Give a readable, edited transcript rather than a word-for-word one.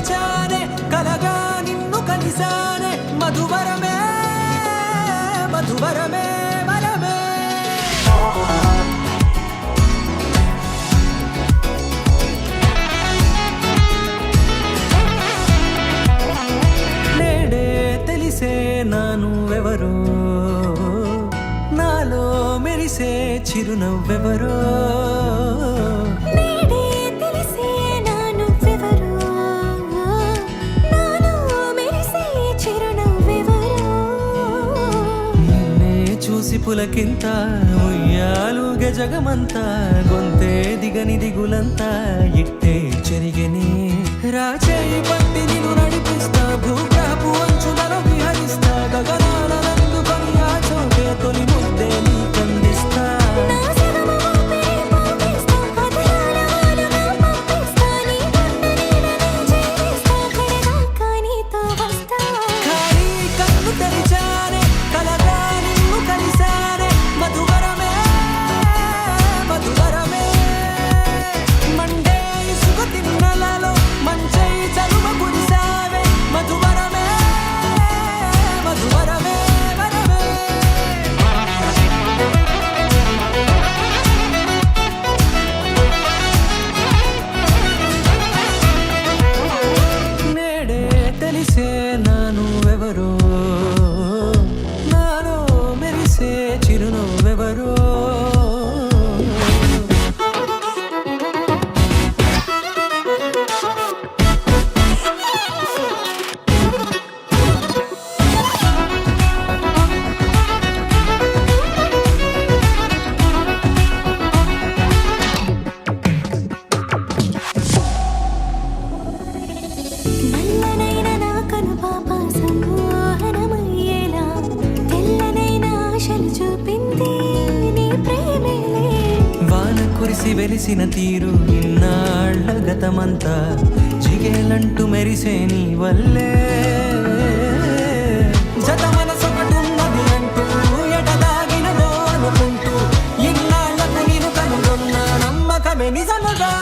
తెరిచానే కలగా నిన్ను కలిసానే మధువరమే మధువరమే వరమే నేడే తెలిసే నానువెవరో నాలో మెరిసే చిరునవ్వెవరో చూసి పులకింత ఉయ్యాలుగ జగమంతా గొంతే దిగని దిగులంతా ఇట్టే చెరిగని రాచేయి పట్టి నిన్ను నడిపిస్తా భూగ్రహపు అంచులలో విహరిస్తా గగనాల నందుకొని ఆ చోటే తొలి ముద్దే నీకందిస్తా నాలో మెరిసే చిరునవ్వెవరో కురిసి వెలిసిన తీరు ఇన్నాళ్ళ గతమంతా జిగేలంటూ మెరిసే నీ వల్లే జత మనసొకటున్నది అంటూ ఎడదాగినదో అనుకుంటూ ఇన్నాళ్ళకు నేను కనుగొన్న నమ్మకమే నిజముగా